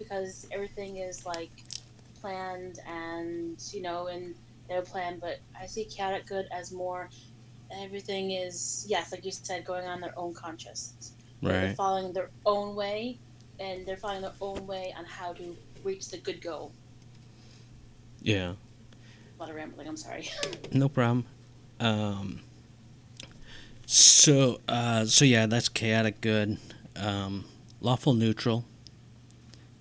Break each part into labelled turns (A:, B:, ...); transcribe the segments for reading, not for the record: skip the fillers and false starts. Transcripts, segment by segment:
A: because everything is like planned and in their plan. But I see chaotic good as more everything is, yes, like you said, going on their own conscious. They're
B: Right.
A: following their own way, and they're following their own way on how to reach the good goal.
B: Yeah.
A: A lot of rambling. I'm sorry.
B: No problem. Um, so yeah, that's chaotic good. Lawful neutral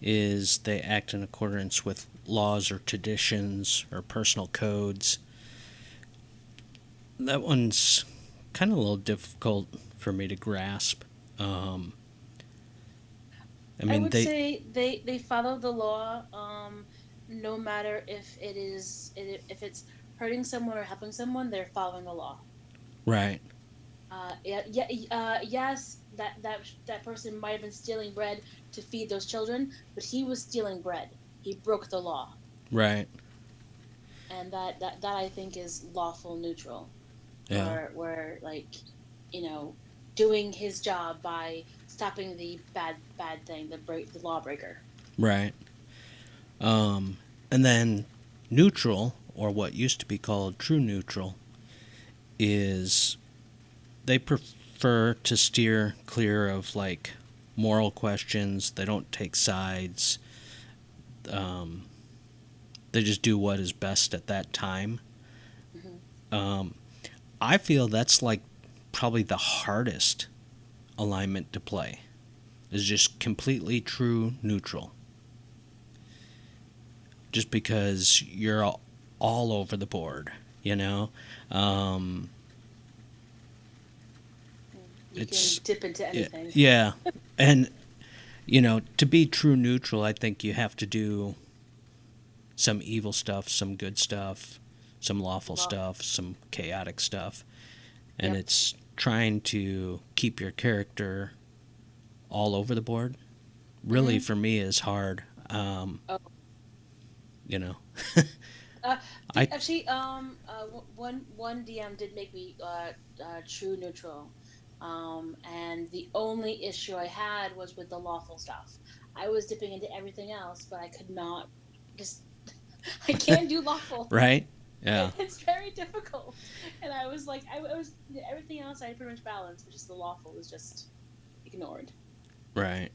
B: is they act in accordance with laws or traditions or personal codes. That one's kind of a little difficult for me to grasp. Um, I
A: I
B: mean,
A: would
B: they
A: say they follow the law, no matter if it's hurting someone or helping someone, they're following the law.
B: right,
A: Yeah, yeah, yes, that person might have been stealing bread to feed those children, but he was stealing bread. He broke the law,
B: right,
A: and that I think is lawful neutral,
B: yeah,
A: where like, you know, doing his job by stopping the bad thing, the lawbreaker.
B: right. And then neutral, or what used to be called true neutral, is they prefer to steer clear of like moral questions. They don't take sides. Um, they just do what is best at that time.
A: Hmm.
B: Um, I feel that's like probably the hardest alignment to play is just completely true neutral. Just because you're all over the board, you know? Um,
A: You can
B: it's,
A: dip into anything.
B: yeah. And, to be true neutral, I think you have to do some evil stuff, some good stuff, some lawful
A: Law.
B: stuff, some chaotic stuff. And
A: Yep.
B: it's trying to keep your character all over the board. Really,
A: Hmm.
B: for me, is hard.
A: Oh.
B: You know, I
A: Actually, one DM did make me true neutral, and the only issue I had was with the lawful stuff. I was dipping into everything else, but I could not just. I can't do lawful.
B: right? Yeah,
A: It's very difficult, and I was like, I was everything else I had pretty much balanced, but just the lawful was just ignored.
B: right.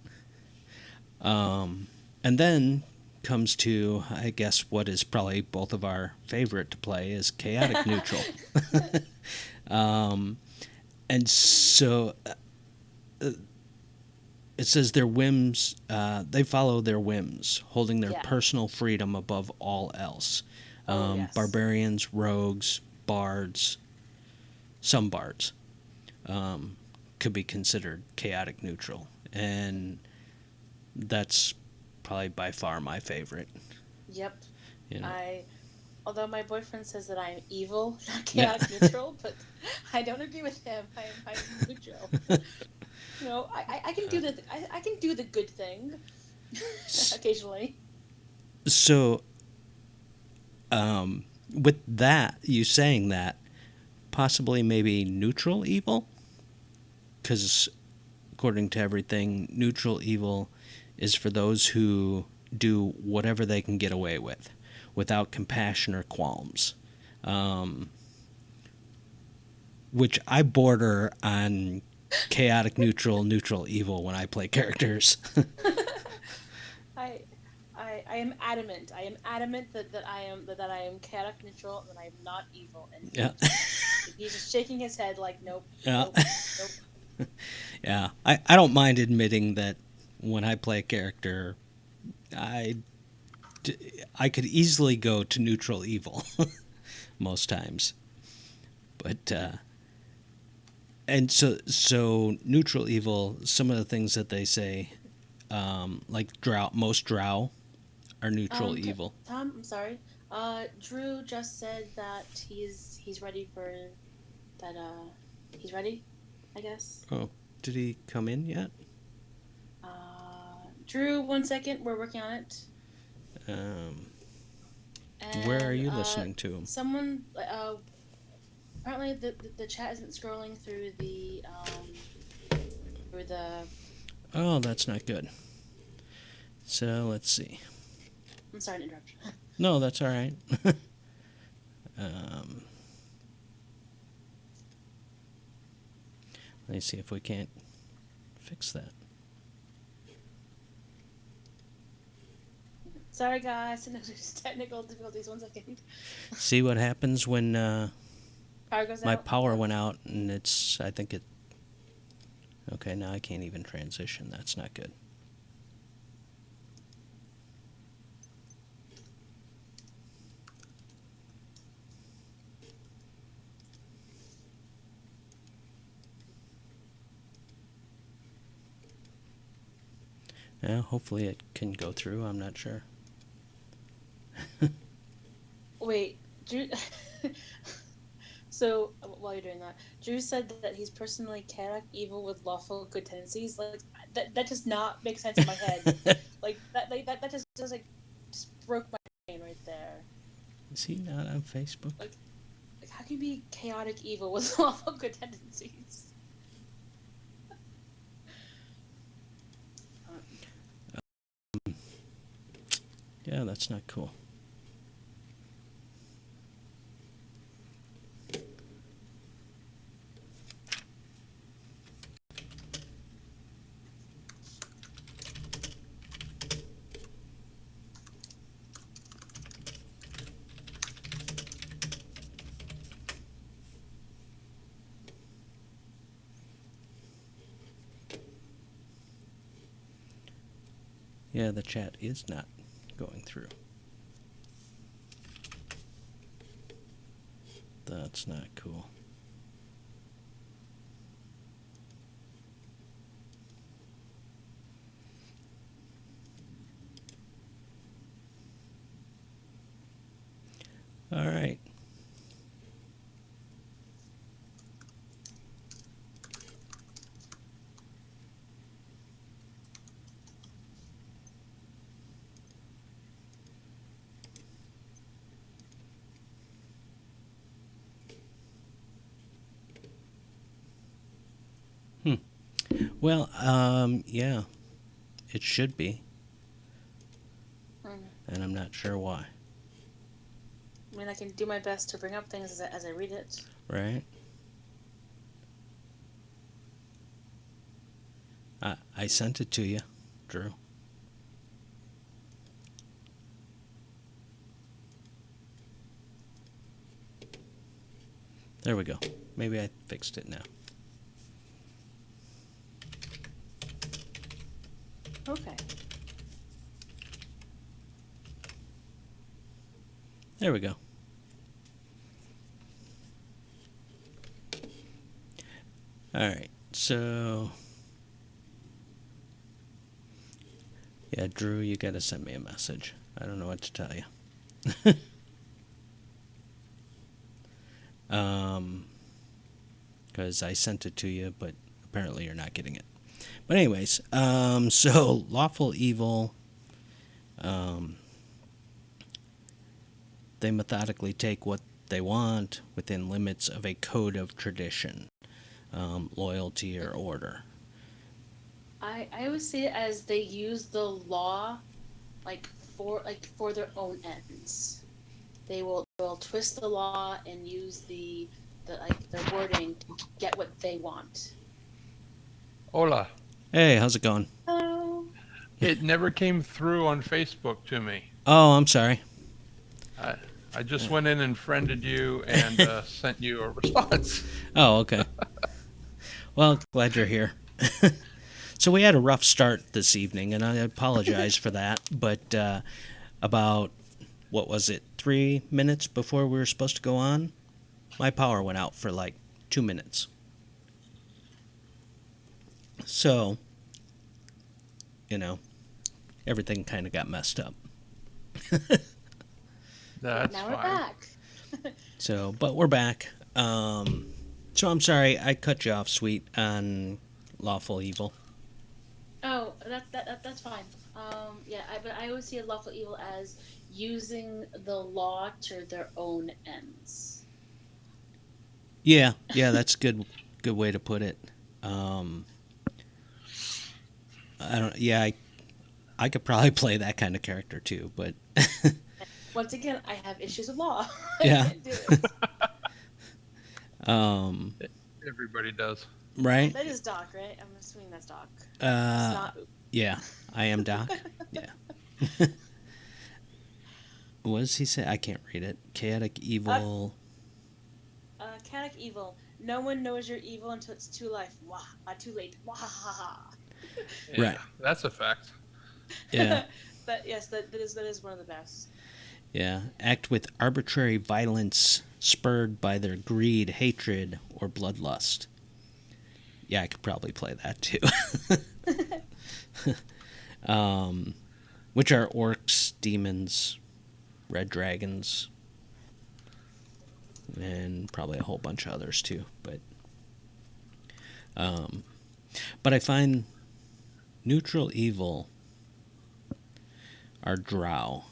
B: And then comes to, I guess, what is probably both of our favorite to play is chaotic neutral. And so it says their whims, they follow their whims, holding their
A: Yeah.
B: personal freedom above all else.
A: Oh yes.
B: Barbarians, rogues, bards, some bards could be considered chaotic neutral. And that's probably by far my favorite.
A: Yep.
B: You know,
A: I Although my boyfriend says that I'm evil, not
B: yeah,
A: chaotic neutral, but I don't agree with him. I'm neutral. I can do I can do the good thing occasionally.
B: so with that, you saying that, possibly maybe neutral evil, because according to everything, neutral evil is for those who do whatever they can get away with, without compassion or qualms. Um, which I border on chaotic neutral, neutral evil when I play characters.
A: I I am adamant. I am adamant that I am chaotic neutral and that I am not evil. And
B: Yeah,
A: he's just shaking his head like nope,
B: yeah,
A: nope, nope.
B: yeah. I don't mind admitting that when I play a character, I I could easily go to neutral evil most times. But and so neutral evil. Some of the things that they say, like drow, most drow are neutral evil.
A: Tom, I'm sorry. Drew just said that he's ready for that. He's ready, I guess.
B: Oh, did he come in yet?
A: Drew, 1 second. We're working on it.
B: Um, where are
A: And
B: you listening to him?
A: someone apparently the chat isn't scrolling through the
B: Oh, that's not good. So let's see.
A: I'm sorry to interrupt.
B: No, that's all right. um, let me see if we can't fix that.
A: Sorry, guys. Technical difficulties. 1 second.
B: See what happens when
A: Power goes
B: my
A: out.
B: power went out, and it's, I think it, okay, now I can't even transition. That's not good. Yeah, hopefully it can go through. I'm not sure.
A: Wait, Drew. So while you're doing that, Drew said that he's personally chaotic evil with lawful good tendencies. Like that does not make sense in my head. Like that just like just broke my brain right there.
B: Is he not on Facebook?
A: Like how can you be chaotic evil with lawful good tendencies?
B: Yeah, that's not cool. Yeah, the chat is not going through. That's not cool. All right. Well, yeah, it should be, and I'm not sure why.
A: I mean, I can do my best to bring up things as I read it.
B: Right? I sent it to you, Drew. There we go. Maybe I fixed it now.
A: Okay.
B: There we go. All right. So, yeah, Drew, you got to send me a message. I don't know what to tell you. Because I sent it to you, but apparently you're not getting it. But anyways, so lawful evil, they methodically take what they want within limits of a code of tradition, loyalty, or order.
A: I always see it as they use the law for their own ends. They'll twist the law and use the wording to get what they want.
C: Hola.
B: Hey, how's it going?
A: Hello.
C: It never came through on Facebook to me.
B: Oh, I'm sorry.
C: I just went in and friended you and sent you a response.
B: Oh, okay. Well, glad you're here. So we had a rough start this evening, and I apologize for that. But about, what was it, 3 minutes before we were supposed to go on, my power went out for like 2 minutes. So, everything kind of got messed up.
C: That's
A: now
C: fine.
A: we're back.
B: So, but we're back. So I'm sorry I cut you off, Sweet, on lawful evil.
A: Oh, that's fine. But I always see a lawful evil as using the law to their own ends.
B: Yeah, that's good way to put it. I don't. Yeah, I could probably play that kind of character too, but
A: Once again, I have issues with law. I
B: yeah.
A: can't do it.
B: Um,
C: Everybody does.
B: right?
A: That is Doc, right? I'm assuming that's Doc. It's
B: Uh,
A: not.
B: yeah, I am Doc. Yeah. What does he say? I can't read it. Chaotic evil.
A: Chaotic evil. No one knows you're evil until it's too late. Wah, too late. Wah ha ha ha.
C: Yeah,
B: Right.
C: That's a fact.
B: Yeah.
A: But yes, that is one of the best.
B: Yeah. Act with arbitrary violence spurred by their greed, hatred, or bloodlust. Yeah, I could probably play that too. Which are orcs, demons, red dragons, and probably a whole bunch of others too. But I find neutral evil are drow.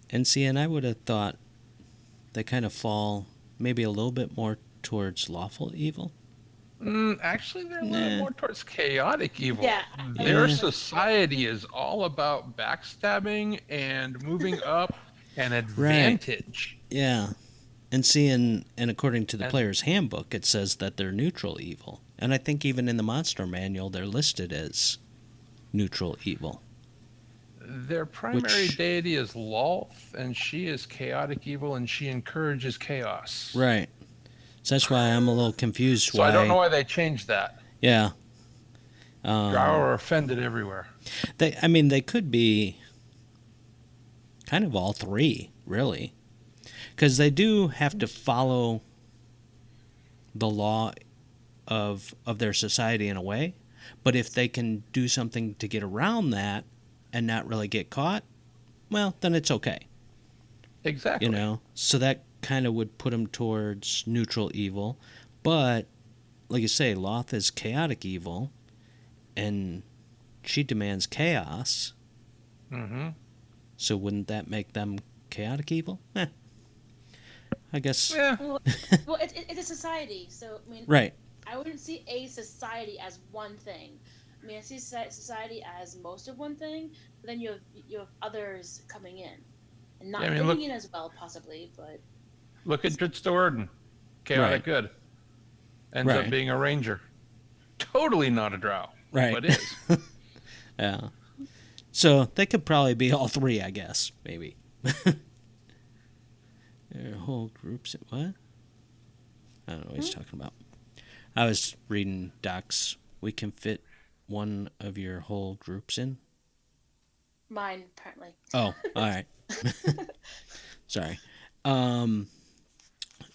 B: And see, and I would have thought they kind of fall maybe a little bit more towards lawful evil.
C: Actually, they're a
B: Nah.
C: little more towards chaotic evil.
A: Yeah.
C: Their
B: Yeah.
C: society is all about backstabbing and moving up and advantage.
B: Yeah. And see, and according to the
C: And-
B: player's handbook, it says that they're neutral evil. And I think even in the monster manual, they're listed as neutral evil.
C: Their primary
B: Which-
C: deity is Lolth, and she is chaotic evil, and she encourages chaos.
B: Right. So that's why I'm a little confused.
C: So I don't know why they changed that.
B: Yeah.
C: Drow are offended everywhere.
B: They could be kind of all three, really. Because they do have to follow the law of their society in a way. But if they can do something to get around that and not really get caught, well, then it's okay.
C: Exactly.
B: You know? So that kind of would put them towards neutral evil. But, like you say, Loth is chaotic evil, and she demands chaos.
C: Mm-hmm.
B: So wouldn't that make them chaotic evil? I guess.
C: Yeah.
A: Well, it's a society, so I mean,
B: Right.
A: I wouldn't see a society as one thing. I mean, I see society as most of one thing, but then you have others coming in, and not
C: Yeah, I mean,
A: fitting
C: look-
A: in as well, possibly. But
C: Look at Dritz Do'Urden. Chaotic
B: Right.
C: good. Ends
B: Right.
C: up being a ranger. Totally not a drow.
B: Right.
C: But is.
B: Yeah. So they could probably be all three, I guess. Maybe. Their whole groups. What? I don't know what he's talking about. I was reading Doc's. We can fit one of your whole groups in.
A: mine apparently.
B: Oh, all right. Sorry.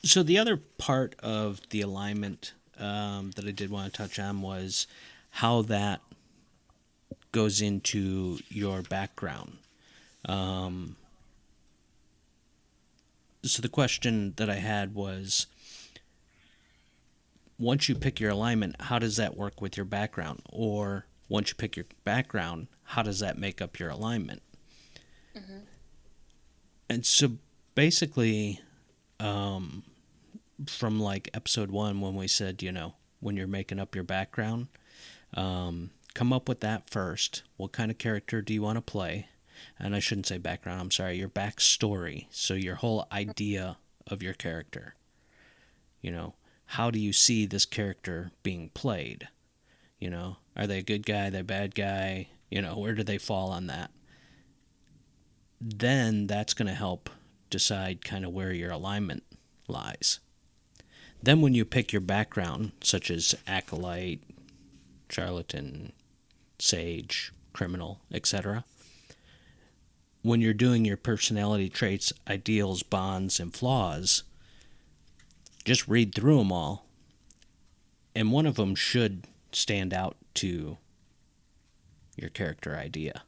B: So the other part of the alignment that I did want to touch on was how that goes into your background. So the question that I had was, once you pick your alignment, how does that work with your background? Or once you pick your background, how does that make up your alignment?
A: Mm-hmm.
B: And so basically, from like episode 1, when we said, when you're making up your background, come up with that first. What kind of character do you want to play? And I shouldn't say background, I'm sorry, your backstory. So your whole idea of your character. How do you see this character being played? Are they a good guy, are they a bad guy? Where do they fall on that? Then that's going to help decide kind of where your alignment lies. Then when you pick your background, such as acolyte, charlatan, sage, criminal, etc., when you're doing your personality traits, ideals, bonds, and flaws, just read through them all, and one of them should stand out to your character idea.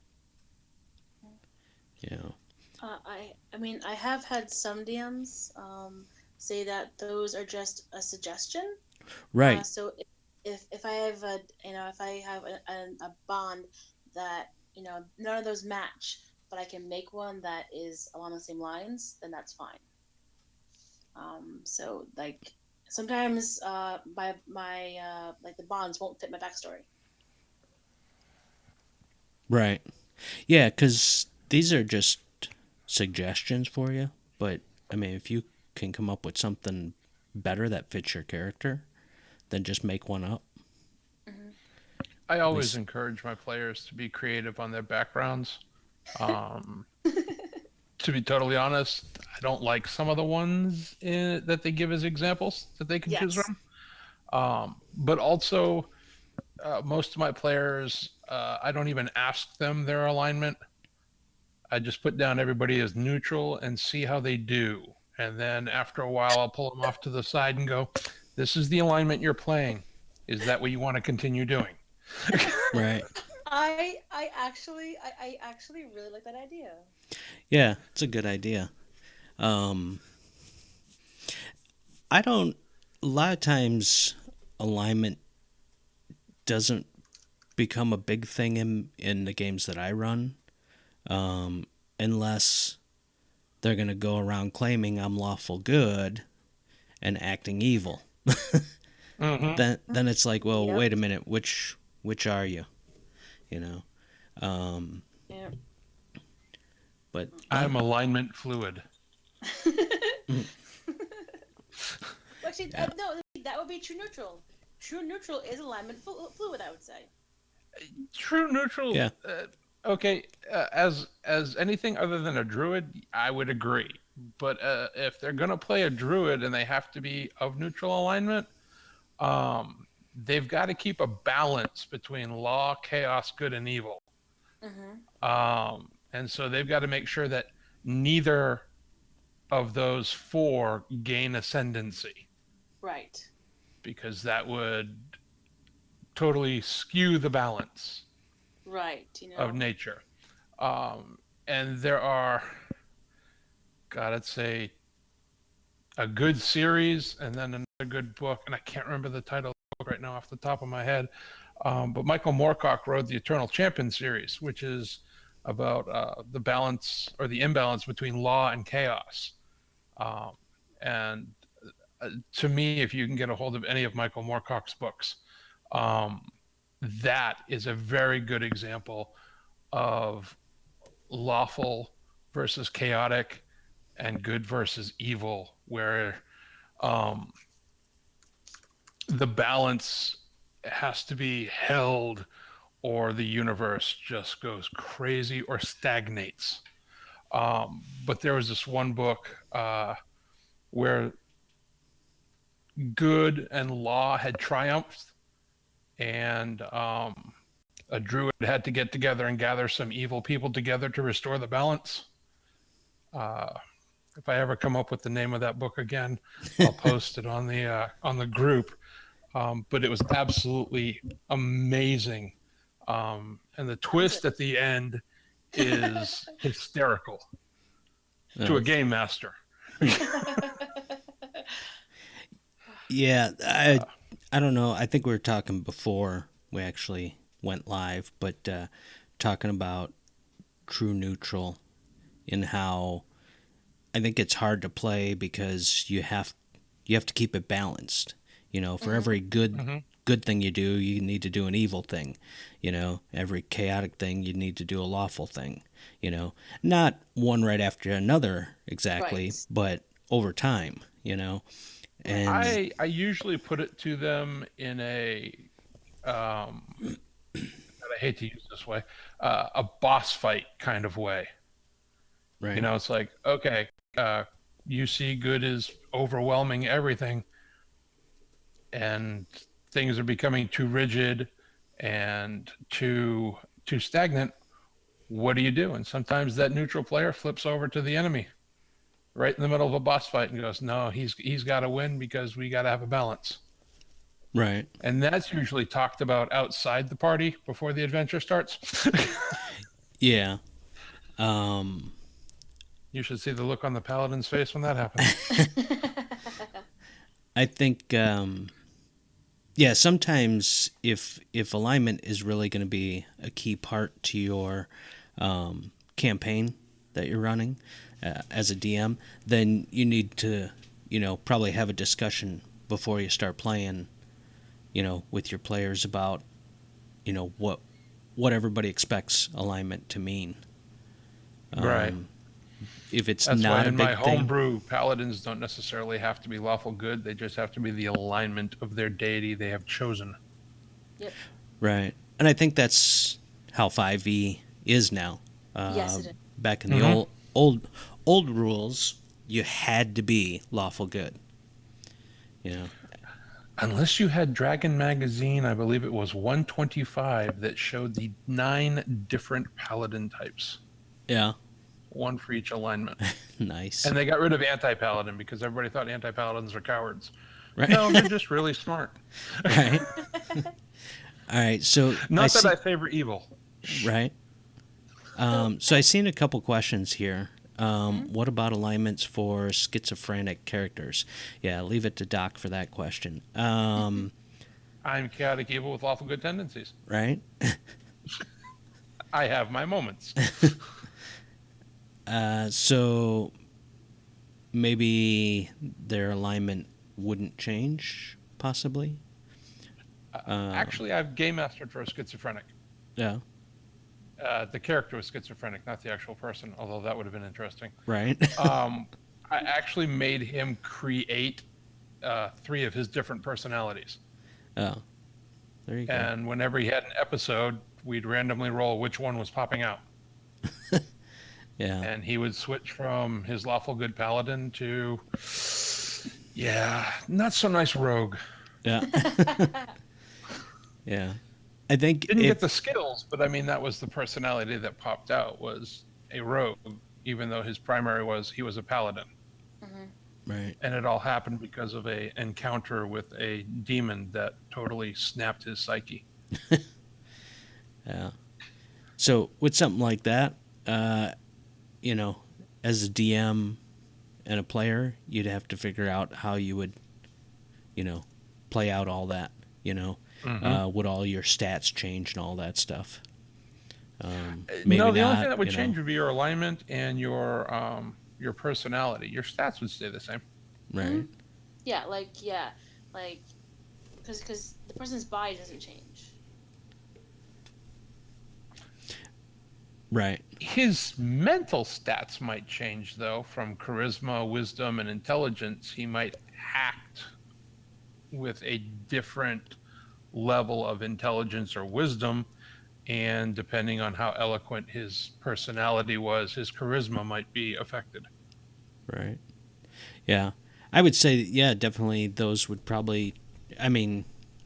A: I mean, I have had some DMs say that those are just a suggestion.
B: Right.
A: So if I have a bond that none of those match, but I can make one that is along the same lines, then that's fine. So like sometimes my like the bonds won't fit my backstory.
B: Right. Yeah, because these are just suggestions for you. But, I mean, if you can come up with something better that fits your character, then just make one up.
A: Hmm.
C: I
B: At
C: always
B: least,
C: encourage my players to be creative on their backgrounds. Um, to be totally honest, I don't like some of the ones that they give as examples that they can choose
A: Yes.
C: from. But also, most of my players, I don't even ask them their alignment. I just put down everybody as neutral and see how they do. And then after a while, I'll pull them off to the side and go, "This is the alignment you're playing. Is that what you want to continue doing?"
B: right.
A: I actually really like that idea.
B: Yeah, it's a good idea. Um, I don't, a lot of times, alignment doesn't become a big thing in the games that I run, unless they're going to go around claiming I'm lawful good and acting evil.
C: Hmm.
B: Then it's like, well,
A: Yep.
B: wait a minute, which are you? You know. Um,
A: Yeah.
B: but
C: I'm alignment fluid.
A: Well, actually,
B: yeah,
A: no, that would be true neutral. True neutral is alignment fluid, I would say.
C: True neutral.
B: yeah,
C: Okay, as anything other than a druid, I would agree. But if they're gonna play a druid and they have to be of neutral alignment, they've got to keep a balance between law, chaos, good, and evil.
A: Hmm.
C: And so they've got to make sure that neither of those four gain ascendancy,
A: Right.
C: because that would totally skew the balance
A: Right.
C: of nature. And there are, God, I'd say a good series and then another good book, and I can't remember the title of the book right now off the top of my head. But Michael Moorcock wrote the Eternal Champion series, which is about the balance or the imbalance between law and chaos. Um, and to me, if you can get a hold of any of Michael Moorcock's books, um, that is a very good example of lawful versus chaotic and good versus evil, where um, the balance has to be held or the universe just goes crazy or stagnates. But there was this one book where good and law had triumphed, and a druid had to get together and gather some evil people together to restore the balance. Uh, if I ever come up with the name of that book again, I'll post it on the group. But it was absolutely amazing, and the
A: Sounds
C: twist at the end is hysterical to a
B: uh,
C: game master.
A: it.
B: yeah.
C: Uh,
B: I don't know. I think we were talking before we actually went live, but talking about true neutral and how I think it's hard to play because you have to keep it balanced. You know, for
A: Hmm.
B: every
C: mm-hmm.
B: good thing you do, you need to do an evil thing. You know, every chaotic thing, you need to do a lawful thing. You know, not one right after another exactly,
A: Right.
B: but over time. You know,
A: Right.
B: and
C: I usually put it to them in a um, I hate to use this way, a boss fight kind of way. You
B: right,
C: know, it's like, okay, uh, you see good is overwhelming everything, and things are becoming too rigid and too stagnant. What do you do? And sometimes that neutral player flips over to the enemy right in the middle of a boss fight and goes, "No, he's got to win because we got to have a balance."
B: right,
C: And that's usually talked about outside the party before the adventure starts.
B: yeah. Um,
C: You should see the look on the paladin's face when that happens.
B: I think yeah, sometimes if alignment is really going to be a key part to your campaign that you're running as a DM, then you need to, you know, probably have a discussion before you start playing, you know, with your players about, you know, what everybody expects alignment to mean.
C: Right.
B: If it's
C: That's why
B: not a
C: in my
B: big thing,
C: homebrew, paladins don't necessarily have to be lawful good. They just have to be the alignment of their deity they have chosen.
A: Yep.
B: right? And I think that's how 5e is now.
A: Yes, it is.
B: Back in the
C: Mhm.
B: old rules, you had to be lawful good. You know,
C: Unless you had Dragon Magazine, I believe it was 125 that showed the 9 different paladin types,
B: yeah,
C: one for each alignment.
B: nice,
C: And they got rid of anti-paladin because everybody thought anti-paladins are cowards.
B: right?
C: No, they're just really smart.
B: Right. All right. So
C: Not that I favor evil.
B: right. So I seen a couple questions here.
A: Mm-hmm.
B: What about alignments for schizophrenic characters? Yeah, leave it to Doc for that question.
C: I'm chaotic evil with lawful good tendencies.
B: Right.
C: I have my moments.
B: So maybe their alignment wouldn't change, possibly.
C: Actually, I've game mastered for a schizophrenic.
B: Yeah.
C: The character was schizophrenic, not the actual person, although that would have been interesting.
B: Right.
C: I actually made him create 3 of his different personalities.
B: Oh, there you go.
C: And whenever he had an episode, we'd randomly roll which one was popping out.
B: Yeah.
C: And he would switch from his lawful good paladin to, yeah, not so nice rogue.
B: Yeah. Yeah. I think
C: Didn't
B: if,
C: get the skills, but I mean, that was the personality that popped out, was a rogue, even though his primary was he was a paladin.
B: right.
C: And it all happened because of a encounter with a demon that totally snapped his psyche.
B: Yeah. So with something like that, as a DM and a player, you'd have to figure out how you would, play out all that. Would all your stats change and all that stuff? Maybe
C: No, the only
B: not,
C: thing that would change would be your alignment and your personality. Your stats would stay the same.
B: Right.
A: Yeah, because the person's body doesn't change.
B: Right.
C: His mental stats might change, though, from charisma, wisdom, and intelligence. He might act with a different level of intelligence or wisdom, and depending on how eloquent his personality was, his charisma might be affected.
B: Right. Yeah. I would say, yeah, definitely those would probably,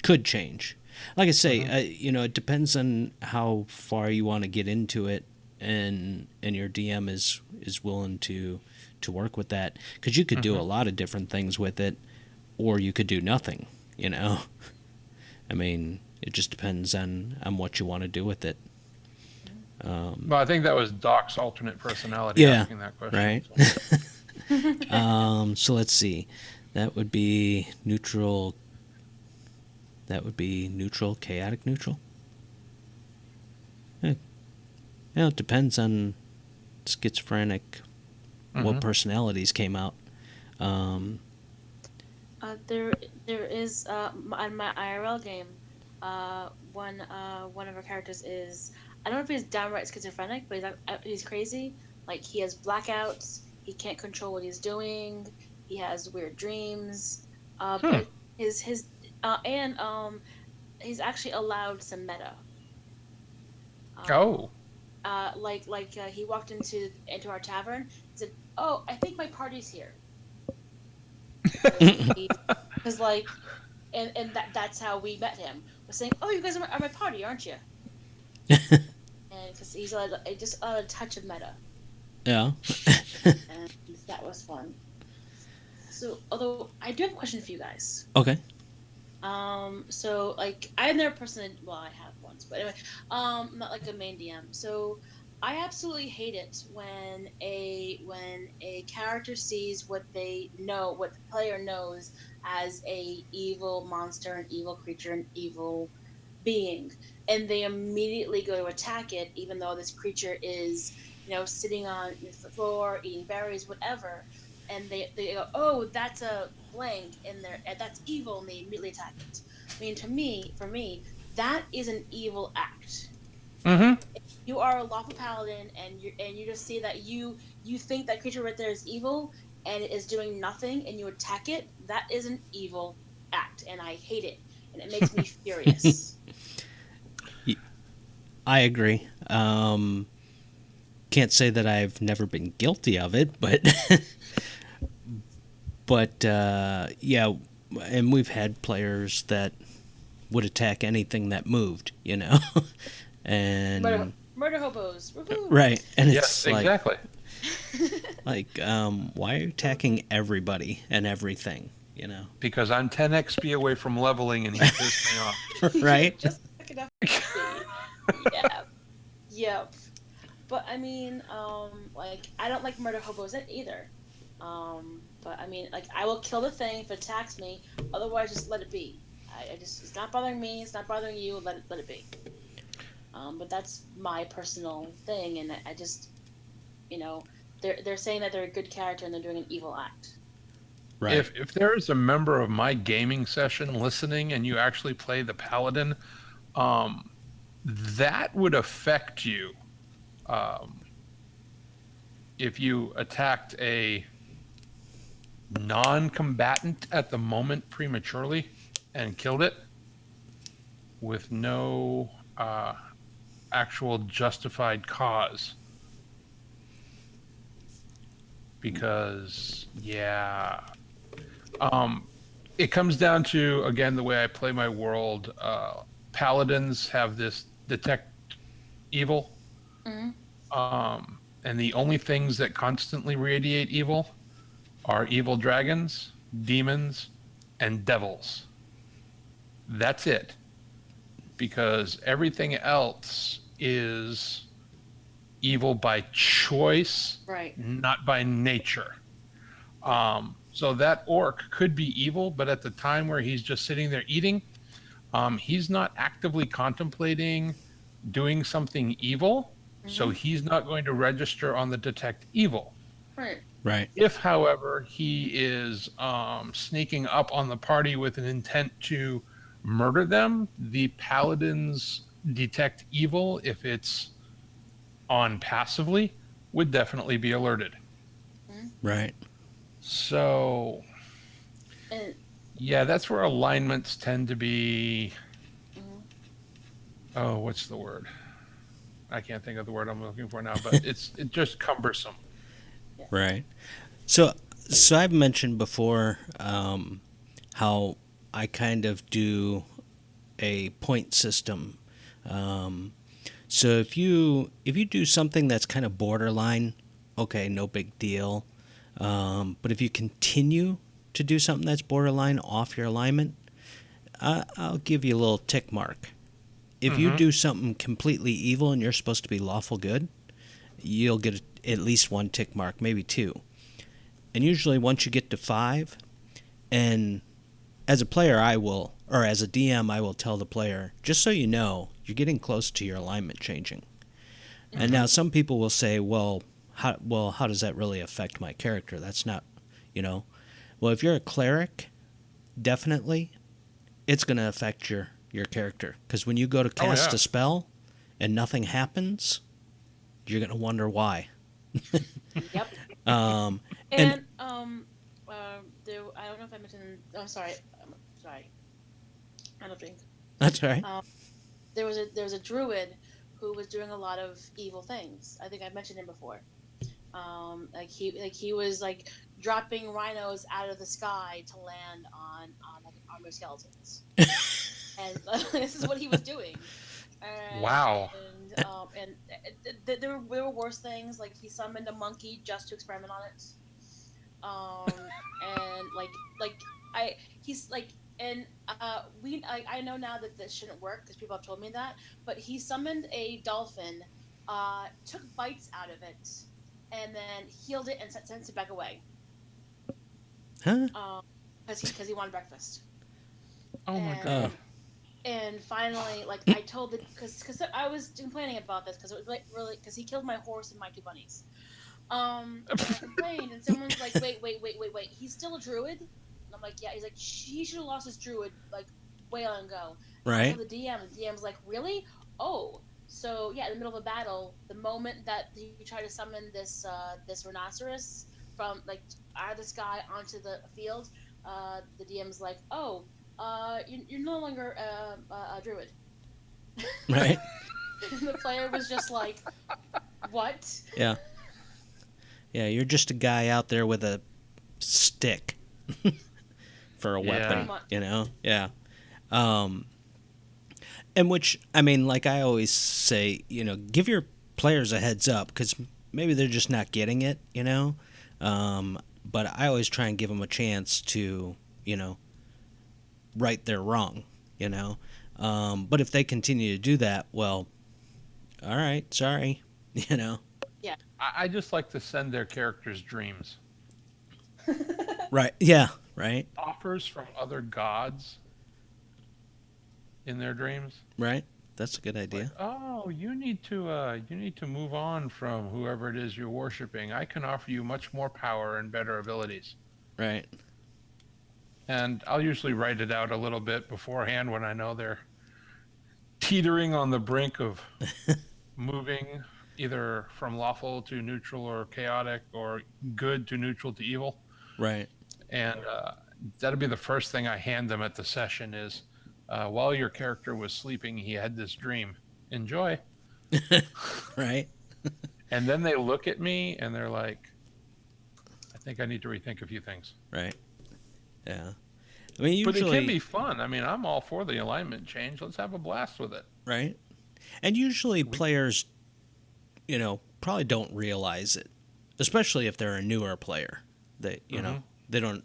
B: could change. Like I say, it depends on how far you want to get into it, and your DM is willing to work with that, because you could do a lot of different things with it, or you could do nothing. It just depends on what you want to do with it.
C: Well, I think that was Doc's alternate personality
B: Yeah,
C: asking that question.
B: right.
C: So.
B: So let's see. That would be neutral. Chaotic neutral. It depends on schizophrenic, what personalities came out.
A: There is on my IRL game, one of our characters is, I don't know if he's downright schizophrenic, but he's crazy. Like, he has blackouts. He can't control what he's doing. He has weird dreams. But he's actually allowed some meta. He walked into our tavern. He said, "Oh, I think my party's here." Because and that's how we met him. Was saying, "Oh, you guys are my party, aren't you?" And because he's just a touch of meta.
B: Yeah.
A: And that was fun. So, although I do have a question for you guys.
B: Okay.
A: So I've never personally, well, I have once, but anyway, not like a main DM. So I absolutely hate it when a character sees what the player knows as a evil monster, an evil creature, an evil being, and they immediately go to attack it, even though this creature is, sitting on the floor, eating berries, whatever, and they go, "Oh, that's a blank in there, that's evil," and they immediately attack it. For me, that is an evil act.
C: Mm-hmm.
A: You are a lawful paladin, and you just see that you think that creature right there is evil, and it is doing nothing, and you attack it. That is an evil act, and I hate it, and it makes me furious.
B: I agree. Can't say that I've never been guilty of it, but yeah, and we've had players that would attack anything that moved, and
A: Murder hobos. Woohoo!
B: right, and
C: Yes,
B: it's
C: exactly.
B: why are you attacking everybody and everything,
C: Because I'm 10 XP away from leveling, and he pissed me off.
B: right?
A: Just like enough XP. Yeah. Yep. But I mean, like I don't like murder hobos either. But I mean, like I will kill the thing if it attacks me. Otherwise, just let it be. I just it's not bothering me. It's not bothering you. Let it be. But that's my personal thing, and I just, they're saying that they're a good character and they're doing an evil act.
B: Right.
C: If there is a member of my gaming session listening and you actually play the paladin, that would affect you. If you attacked a non-combatant at the moment prematurely and killed it with no actual justified cause. Because, yeah, it comes down to, again, the way I play my world. Paladins have this detect evil.
A: Mm-hmm.
C: And the only things that constantly radiate evil are evil dragons, demons, and devils. That's it. Because everything else is evil by choice,
A: Right.
C: not by nature. So that orc could be evil, but at the time where he's just sitting there eating, he's not actively contemplating doing something evil. So he's not going to register on the detect evil.
A: Right.
B: Right.
C: If, however, he is sneaking up on the party with an intent to murder them, the paladins detect evil, if it's on passively, would definitely be alerted.
B: Right.
C: So,
A: And
C: yeah, that's where alignments tend to be.
A: mhm.
C: Oh, what's the word? I can't think of the word I'm looking for now, but it's just cumbersome.
B: Right. So I've mentioned before how I kind of do a point system. So if you do something that's kind of borderline, okay, no big deal. But if you continue to do something that's borderline off your alignment, I'll give you a little tick mark. If you do something completely evil and you're supposed to be lawful good, you'll get at least one tick mark, maybe two. And usually once you get to 5, and as a player or as a DM, I will tell the player, just so you know, you're getting close to your alignment changing. And now some people will say, well, how does that really affect my character? That's not, well, if you're a cleric, definitely it's going to affect your character. Because when you go to cast a spell and nothing happens, you're going to wonder why.
A: Yep.
B: And
A: There, I don't know if I mentioned. I'm sorry. Sorry. I don't think.
B: That's all right.
A: There was a druid who was doing a lot of evil things. I think I mentioned him before. He was like dropping rhinos out of the sky to land on like armored skeletons, and this is what he was doing.
C: Wow.
A: And there were worse things. Like he summoned a monkey just to experiment on it. And like I he's like and I know now that this shouldn't work because people have told me that, but he summoned a dolphin, took bites out of it, and then healed it and sent it back away.
B: Huh?
A: Because he wanted breakfast.
C: Oh my
A: And-
C: god.
A: And finally, like I told the because I was complaining about this because it was like really because he killed my horse and my 2 bunnies. And I complained, and someone's like, wait, he's still a druid? And I'm like, yeah. He's like, he should have lost his druid like way long ago.
B: Right.
A: I told the DM, and the DM's like, really? Oh, So yeah, in the middle of a battle, the moment that you try to summon this rhinoceros from like out of the sky onto the field, the DM's like, "Oh, you're no longer a druid."
B: Right?
A: And the player was just like, "What?"
B: Yeah. Yeah, you're just a guy out there with a stick for a
C: Yeah.
A: Pretty
B: weapon,
A: much.
B: you know? Yeah. Um, and which, I mean, like I always say, give your players a heads up because maybe they're just not getting it, but I always try and give them a chance to, right their wrong, you know? But if they continue to do that, well, all right, sorry, you know?
A: Yeah.
C: I just like to send their characters dreams.
B: Right. Yeah. Right.
C: Offers from other gods in their dreams.
B: Right. That's a good
C: Like,
B: idea.
C: oh, you need to move on from whoever it is you're worshiping. I can offer you much more power and better abilities.
B: Right.
C: And I'll usually write it out a little bit beforehand when I know they're teetering on the brink of moving either from lawful to neutral or chaotic or good to neutral to evil.
B: Right.
C: And that'll be the first thing I hand them at the session is while your character was sleeping, he had this dream. Enjoy.
B: Right.
C: And then they look at me and they're like, I think I need to rethink a few things.
B: Right. Yeah. I mean,
C: But it
B: usually,
C: can be fun. I mean, I'm all for the alignment change. Let's have a blast with it.
B: right? And usually
C: We,
B: players, probably don't realize it, especially if they're a newer player. They,
C: Mhm.
B: they don't,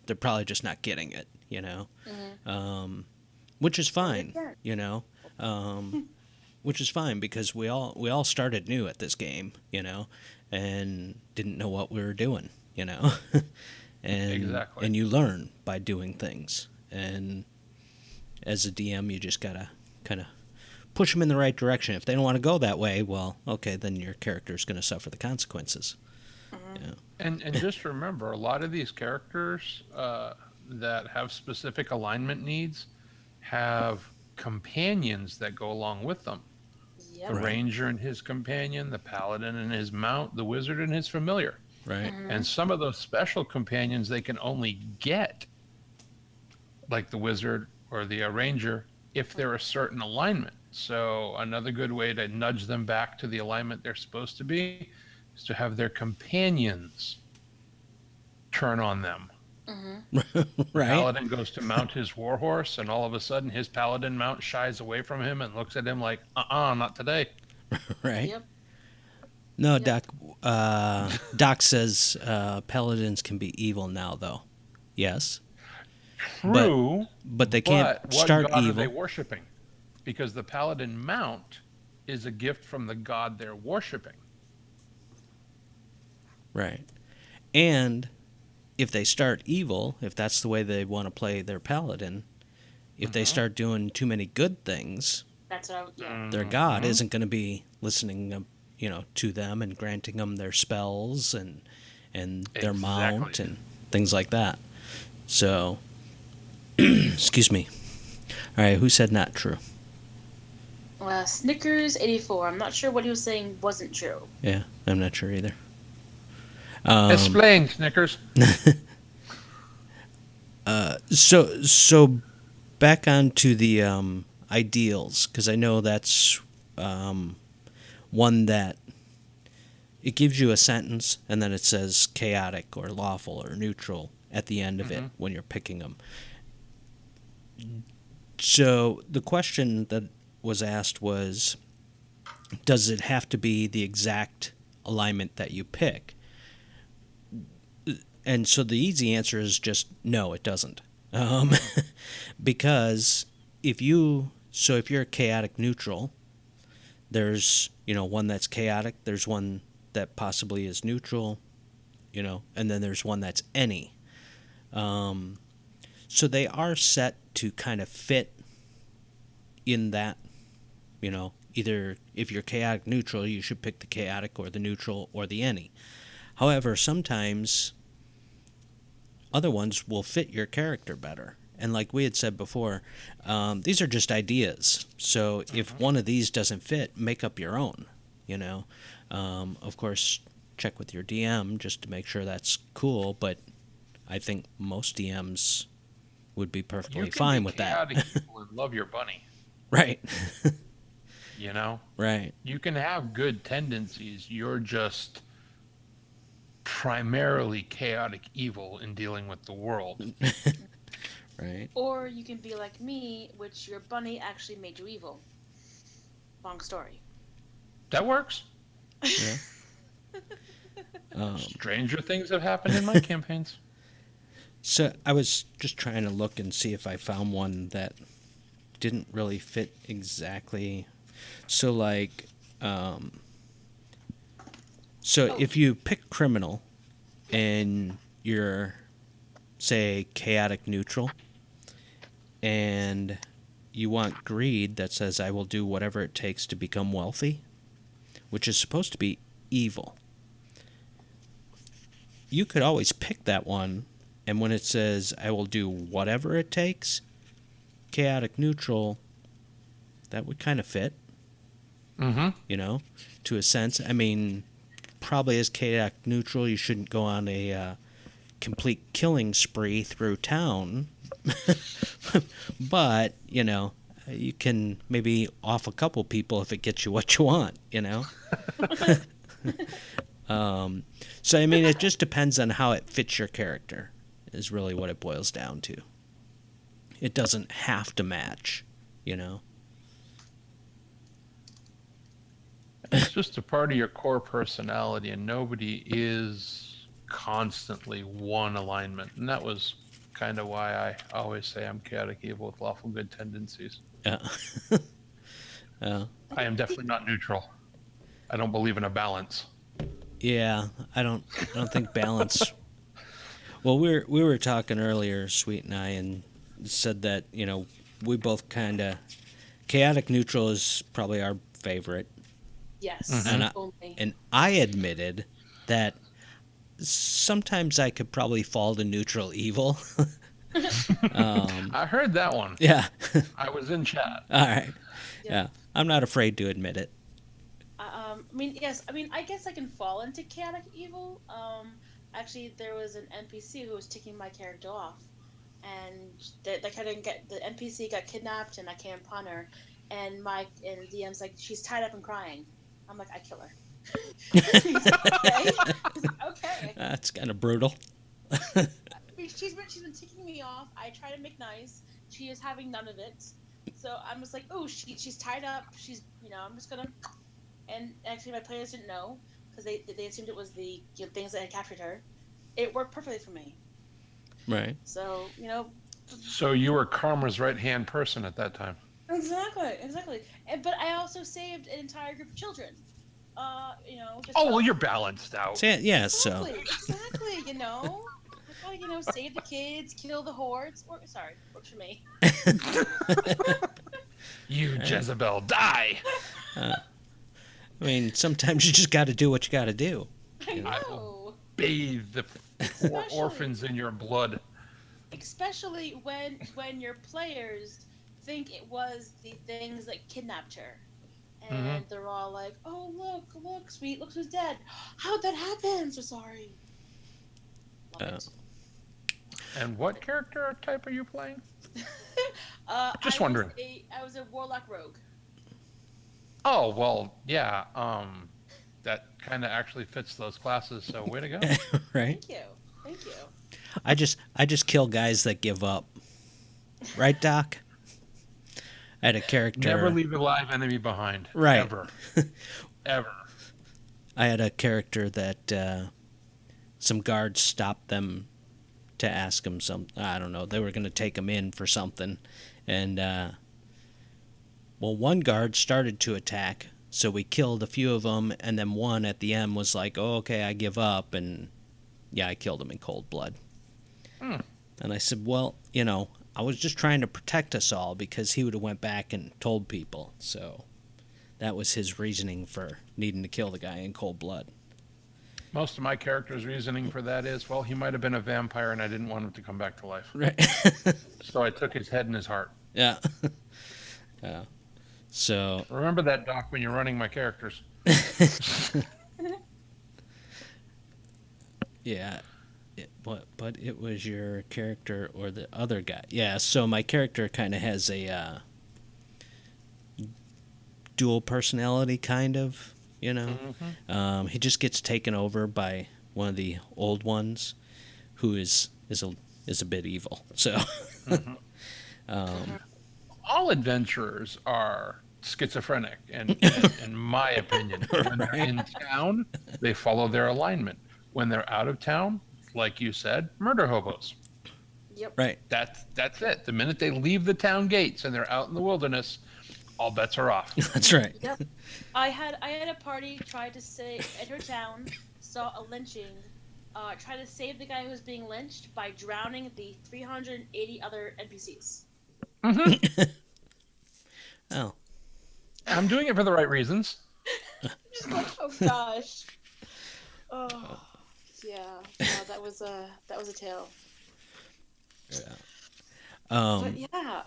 B: they're probably just not getting it,
A: Mm-hmm.
B: which is
A: Well, they
B: fine,
A: can.
B: um, which is fine because we all started new at this game, and didn't know what we were doing, and
C: Exactly.
B: and you learn by doing things, and as a DM you just gotta kind of push them in the right direction. If they don't want to go that way, well, okay, then your character's going to suffer the consequences.
A: Mm-hmm.
B: Yeah.
C: And just remember, a lot of these characters that have specific alignment needs have companions that go along with them. The
A: Yep.
B: Right.
C: ranger and his companion, the paladin and his mount, the wizard and his familiar.
B: Right.
A: Mm-hmm.
C: And some of those special companions they can only get, like the wizard or the ranger, if they're a certain alignment. So another good way to nudge them back to the alignment they're supposed to be is to have their companions turn on them.
A: Mm-hmm.
B: Right.
C: Paladin goes to mount his warhorse, and all of a sudden his paladin mount shies away from him and looks at him like, not today.
B: Right.
A: Yep.
B: No,
A: Yep.
B: Doc. Doc says paladins can be evil now, though. Yes,
C: True,
B: but they can't
C: but what
B: start
C: god are
B: evil.
C: they worshiping? Because the paladin mount is a gift from the god they're worshiping.
B: Right. And if they start evil, if that's the way they want to play their paladin, if they
C: Mhm.
B: start doing too many good things,
A: That's what I. Yeah.
B: their god
C: Mhm.
B: isn't going to be listening, to them and granting them their spells and their mount
C: Exactly.
B: and things like that. So, excuse me. All right, who said not true?
A: Snickers 84. I'm not sure what he was saying wasn't true.
B: Yeah, I'm not sure either.
C: Explain, Snickers.
B: So back onto the ideals, because I know that's one that it gives you a sentence and then it says chaotic or lawful or neutral at the end of it
C: Mhm.
B: when you're picking them. So the question that was asked was, does it have to be the exact alignment that you pick? And so the easy answer is just no, it doesn't. Because if you're chaotic neutral, there's one that's chaotic, there's one that possibly is neutral, and then there's one that's any. So they are set to kind of fit in that, either if you're chaotic neutral, you should pick the chaotic or the neutral or the any. However, sometimes other ones will fit your character better, And like we had said before, these are just ideas. So if one of these doesn't fit, make up your own. You know, of course, check with your DM just to make sure that's cool. But I think most DMs would be
C: You
B: perfectly
C: can
B: fine
C: be
B: with that.
C: chaotic evil and love your bunny.
B: Right.
C: You know,
B: Right.
C: you can have good tendencies. You're just primarily chaotic evil in dealing with the world.
B: Right.
A: Or you can be like me, which your bunny actually made you evil. Long story.
C: That works.
B: Yeah.
C: Stranger things have happened in my campaigns.
B: So I was just trying to look and see if I found one that didn't really fit exactly. So like, so if you pick criminal and you're, say, chaotic neutral, and you want greed that says I will do whatever it takes to become wealthy, which is supposed to be evil. You could always pick that one, and when it says I will do whatever it takes, chaotic neutral, that would kind of fit,
C: Mm-hmm.
B: you know, to a sense. I mean, probably as chaotic neutral, you shouldn't go on a complete killing spree through town. But, you know, you can maybe off a couple people if it gets you what you want, you know? So, I mean, it just depends on how it fits your character, is really what it boils down to. It doesn't have to match, you know?
C: It's just a part of your core personality, and nobody is constantly one alignment. And that was kind of why I always say I'm chaotic evil with lawful good tendencies. I am definitely not neutral. I don't believe in a balance.
B: Yeah, I don't think balance. Well, we were talking earlier, Sweet and I, and said that, you know, we both kind of chaotic neutral is probably our favorite,
A: Yes.
B: and
A: Only.
B: I admitted that sometimes I could probably fall to neutral evil.
C: I heard that one.
B: Yeah.
C: I was in chat.
B: All right.
A: Yeah.
B: Yeah, I'm not afraid to admit it.
A: I mean, yes. I mean, I guess I can fall into chaotic evil. Actually, there was an NPC who was ticking my character off, and they couldn't get the NPC got kidnapped, and I came upon her, and DM's like, she's tied up and crying. I'm like, I kill her. He's like, okay. He's like, okay.
B: That's kind of brutal.
A: I mean, she's been ticking me off. I try to make nice. She is having none of it. So I'm just like, oh, she's tied up. She's, I'm just gonna. And actually, my players didn't know because they assumed it was the things that had captured her. It worked perfectly for me.
B: Right.
A: So
C: So you were Karma's right-hand person at that time.
A: exactly. But I also saved an entire group of children. Just
C: Oh, well, you're balanced out.
B: Yeah, so.
A: exactly. I gotta, save the kids, kill the hordes. Works for me.
C: You Jezebel, die!
B: I mean, sometimes you just got to do what you got to do.
A: I know.
C: I will bathe the poor orphans in your blood.
A: Especially when your players think it was the things that kidnapped her. And they're all like, oh, look, sweet, look who's dead. How'd that happen? I'm so sorry. Love it.
C: And what character type are you playing?
A: Just
C: wondering.
A: I was a warlock rogue.
C: Oh, well, yeah. That kind of actually fits those classes, so way to go.
B: Right?
A: Thank you.
B: I just kill guys that give up. Right, Doc? I had a character.
C: Never leave a live enemy behind.
B: Right.
C: Ever. Ever.
B: I had a character that some guards stopped them to ask him I don't know, they were going to take him in for something. And, one guard started to attack, so we killed a few of them, and then one at the end was like, oh, okay, I give up, and yeah, I killed him in cold blood. And I said, well, I was just trying to protect us all because he would have went back and told people. So that was his reasoning for needing to kill the guy in cold blood.
C: Most of my character's reasoning for that is, well, he might have been a vampire and I didn't want him to come back to life.
B: Right.
C: So I took his head and his heart.
B: Yeah. Yeah. So
C: Remember that, Doc, when you're running my characters.
B: yeah. But it was your character or the other guy. Yeah. So my character kind of has a dual personality, kind of. You know, he just gets taken over by one of the old ones, who is a bit evil. So.
C: All adventurers are schizophrenic, and in my opinion, when they're in town, they follow their alignment. When they're out of town, like you said, murder hobos.
A: Yep.
B: Right.
C: That's it. The minute they leave the town gates and they're out in the wilderness, all bets are off.
B: That's right.
A: Yep. I had a party try to say enter town, saw a lynching, try to save the guy who was being lynched by drowning the 380 other NPCs.
B: Oh.
C: I'm doing it for the right reasons.
A: Just like, oh gosh. Oh, yeah. No, that was a tale.
B: Yeah.
A: But yeah.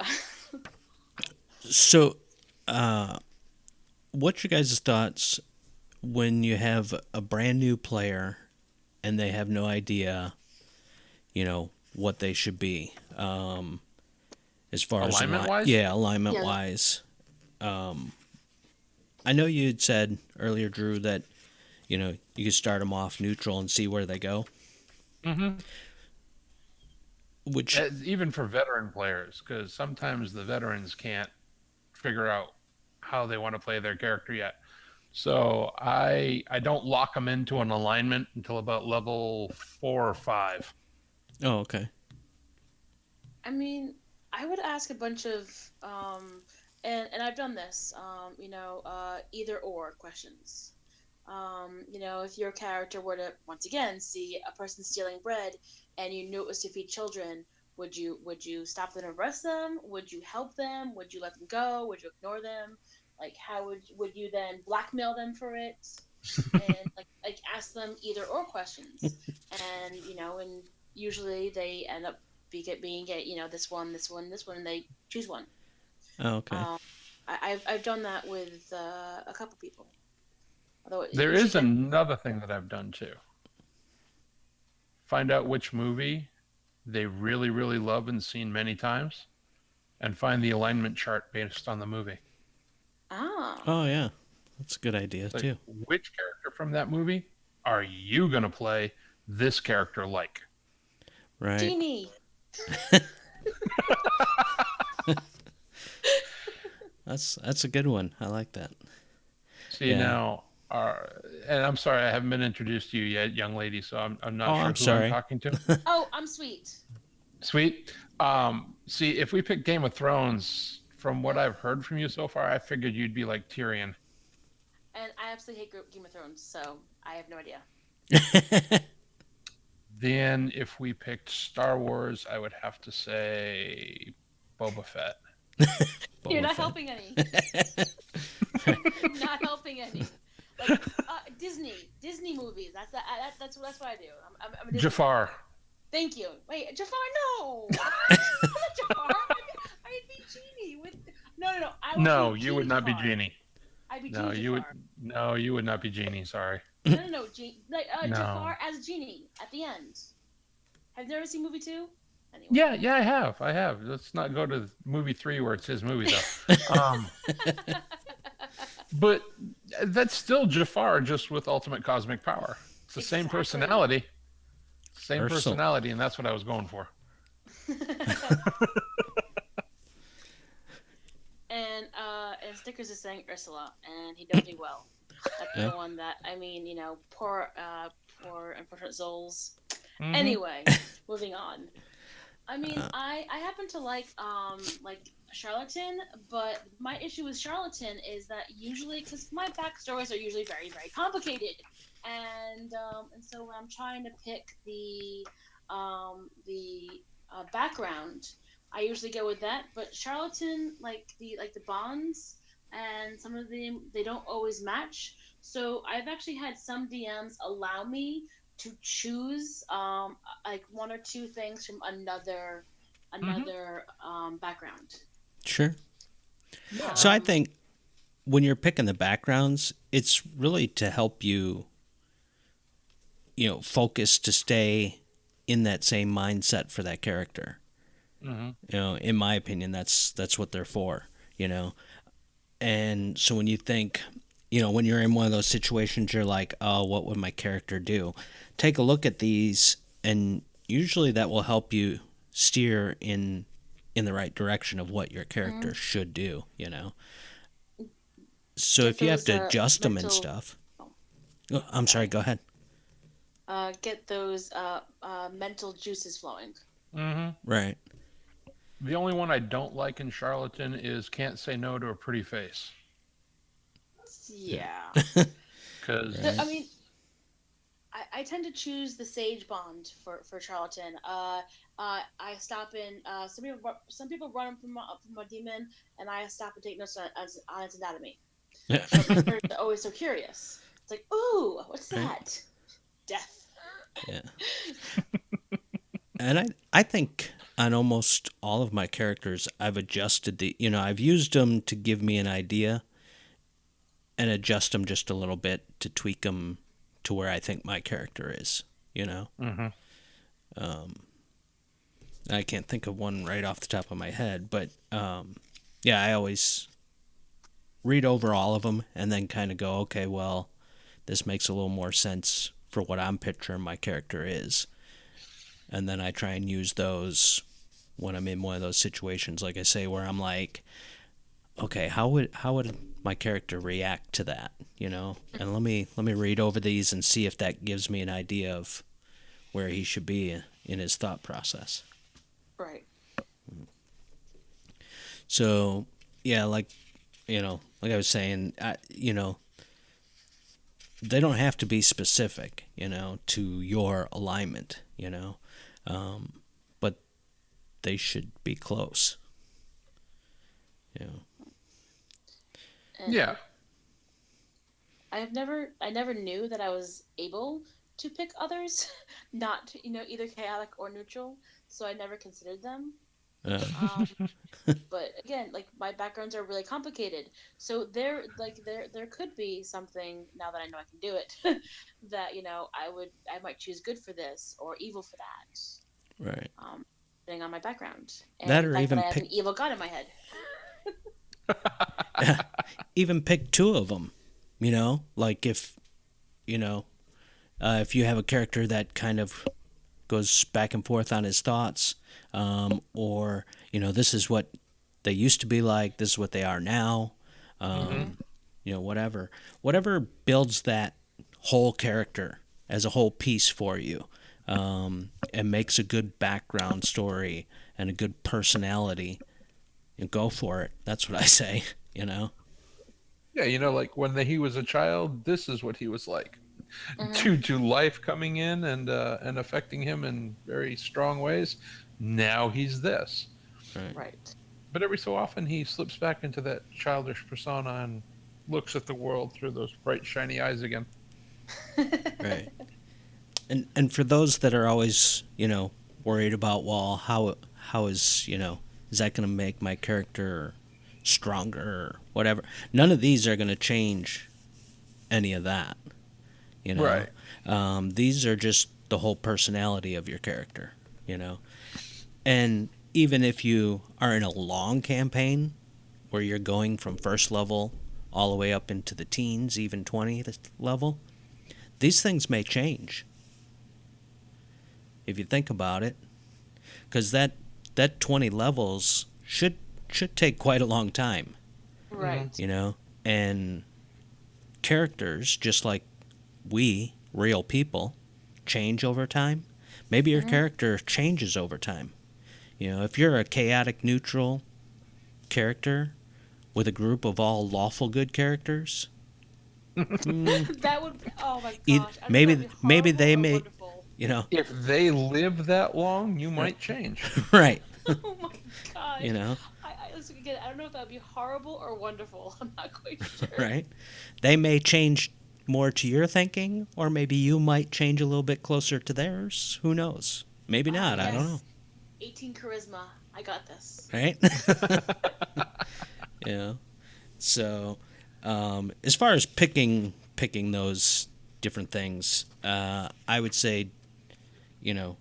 B: So, what's your guys' thoughts when you have a brand new player and they have no idea, what they should be, as far as
C: Alignment-wise?
B: Yeah, alignment-wise. I know you had said earlier, Drew, that you could start them off neutral and see where they go.
C: Mm-hmm.
B: Which
C: Even for veteran players, because sometimes the veterans can't figure out how they want to play their character yet. So I don't lock them into an alignment until about level 4 or 5.
B: Oh, okay.
A: I mean, I would ask a bunch of and I've done this, either or questions. If your character were to once again see a person stealing bread and you knew it was to feed children, would you stop them and arrest them? Would you help them? Would you let them go? Would you ignore them? Like, how would you then blackmail them for it? And like ask them either or questions, and usually they end up being this one, and they choose one.
B: Oh, okay.
A: I've done that with a couple people. Although
C: There is another thing that I've done too. Find out which movie they really, really love and seen many times, and find the alignment chart based on the movie.
B: Oh, yeah. That's a good idea,
C: Like,
B: too.
C: which character from that movie are you going to play this character like?
B: Right.
A: Genie.
B: That's a good one. I like that.
C: See,
B: Yeah.
C: now, and I'm sorry, I haven't been introduced to you yet, young lady, so I'm not sure
B: I'm
C: who
B: sorry.
C: I'm talking to.
A: Oh, I'm sweet.
C: Sweet. See, if we pick Game of Thrones, from what I've heard from you so far, I figured you'd be like Tyrion.
A: And I absolutely hate Game of Thrones, so I have no idea.
C: Then, if we picked Star Wars, I would have to say Boba Fett.
A: You're
B: Boba
A: not
B: Fett.
A: helping any. Not helping any. Like Disney movies. That's what I do. I'm a Disney.
C: Jafar.
A: Thank you. Wait, Jafar? No. I'm not Jafar. I'd be Genie with. No. I would
C: No,
A: be
C: you would not be
A: Jafar.
C: Genie.
A: I'd be
C: No,
A: Genie
C: you would.
A: Jafar.
C: No, you would not be Genie. Sorry.
A: No.
C: No.
A: Jafar as Genie at the end. Have you never seen movie 2? Anyway.
C: Yeah, I have. Let's not go to movie 3 where it's his movie though. But that's still Jafar, just with ultimate cosmic power. It's the same
A: Exactly.
C: personality. Same
B: Ursula.
C: personality, and that's what I was going for.
A: And Stickers is saying Ursula, and he don't do well. That's
B: Yeah.
A: the one that poor unfortunate souls.
C: Mhm.
A: Anyway, moving on. I mean, I happen to like Charlatan, but my issue with Charlatan is that usually, because my backstories are usually very, very complicated, and so when I'm trying to pick the background, I usually go with that. But Charlatan, like the bonds, and some of them they don't always match. So I've actually had some DMs allow me to choose like one or two things from
C: Hmm.
A: another background.
B: Sure.
C: Yeah.
B: So I
A: Um,
B: think when you're picking the backgrounds, it's really to help you, focus to stay in that same mindset for that character.
C: Hmm.
B: In my opinion, that's what they're for. You know, and so when you think, when you're in one of those situations, you're like, oh, what would my character do? Take a look at these, and usually that will help you steer in the right direction of what your character
A: mhm.
B: should do. So
A: Get
B: if you have
A: those
B: to adjust them and
A: mental.
B: stuff,
A: Oh,
B: oh, I'm sorry.
A: sorry.
B: Go ahead.
A: Get those mental juices flowing.
C: Hmm.
B: Right.
C: The only one I don't like in Charlatan is can't say no to a pretty face.
A: Yeah.
C: Because
B: Right.
A: I mean, I tend to choose the sage bond for charlatan. I stop in. Some people run from a demon, and I stop and take notes on its anatomy. So my characters are always so curious. It's like, ooh, what's
B: Right.
A: that? Death.
B: Yeah. And I think on almost all of my characters, I've adjusted I've used them to give me an idea and adjust them just a little bit to tweak them to where I think my character is. You know,
C: hmm.
B: um, I can't think of one right off the top of my head, but yeah, I always read over all of them and then kind of go, okay, well, this makes a little more sense for what I'm picturing my character is, and then I try and use those when I'm in one of those situations, like I say, where I'm like, okay, how would my character react to that, And let me read over these and see if that gives me an idea of where he should be in his thought process.
A: Right.
B: So, yeah, like I was saying, they don't have to be specific, to your alignment, but they should be close, you know.
A: And
C: Yeah.
A: I never knew that I was able to pick others, not either chaotic or neutral. So I never considered them.
B: Uh,
A: Um, but again, like my backgrounds are really complicated, so there could be something now that I know I can do it that I might choose good for this or evil for that,
B: right.
A: depending on my background and
B: That
A: the
B: or
A: fact that
B: even
A: I have an
B: pick
A: evil god in my head.
B: even pick two of them, like if you have a character that kind of goes back and forth on his thoughts, or this is what they used to be like, this is what they are now,
C: Hmm.
A: Hmm.
B: whatever builds that whole character as a whole piece for you, and makes a good background story and a good personality, go for it. That's what I say. you know
C: Yeah, like when he was a child, this is what he was like.
A: Hmm.
C: To life coming in and affecting him in very strong ways. Now he's this.
B: right.
A: Right.
C: But every so often he slips back into that childish persona and looks at the world through those bright shiny eyes again.
B: Right. And for those that are always, worried about, well, how is that going to make my character stronger or whatever? None of these are going to change any of that. You know,
C: Right.
B: these are just the whole personality of your character. And even if you are in a long campaign where you're going from first level all the way up into the teens, even 20th level, these things may change if you think about it, because that 20 levels should take quite a long time,
C: Hmm.
A: Right.
B: and characters, just like we real people, change over time. Maybe your
A: Hmm.
B: character changes over time. If you're a chaotic neutral character with a group of all lawful good characters, mm,
A: That would be, oh my
B: either,
A: gosh, I don't know if that would
B: maybe
A: be
B: maybe
A: horrible
B: they
A: or
B: may,
A: wonderful.
B: you know,
C: If they live that long, you might change.
B: right,
A: Oh my
B: you
A: gosh.
B: know,
A: again, I don't know if that would be horrible or wonderful. I'm not quite sure.
B: Right? They may change more to your thinking, or maybe you might change a little bit closer to theirs. Who knows? Maybe not. I don't know.
A: 18 charisma. I got this.
B: Right? Yeah. So, as far as picking those different things, I would say, you know,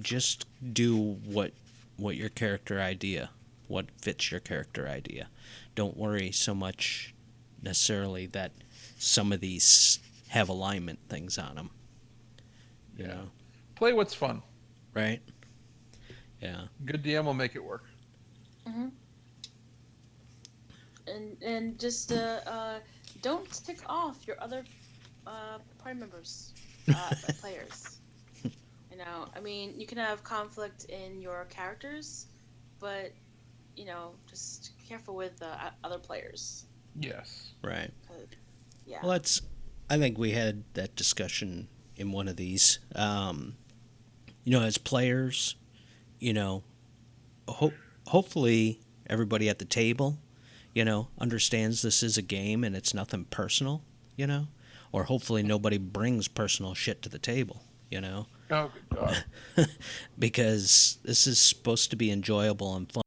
B: just do what your character idea, what fits your character idea. Don't worry so much necessarily that some of these have alignment things on them. You know,
C: Play what's fun.
B: right? Yeah.
C: Good DM will make it work.
A: Mm-hmm. And just don't tick off your other party members, players. You know, I mean, you can have conflict in your characters, but you know, just careful with other players.
C: Yes.
B: Right.
A: Yeah.
B: Well, I think we had that discussion in one of these. You know, as players, you know, hopefully everybody at the table, you know, understands this is a game and it's nothing personal, you know, or hopefully nobody brings personal shit to the table, you know,
C: Oh, good God.
B: because this is supposed to be enjoyable and fun.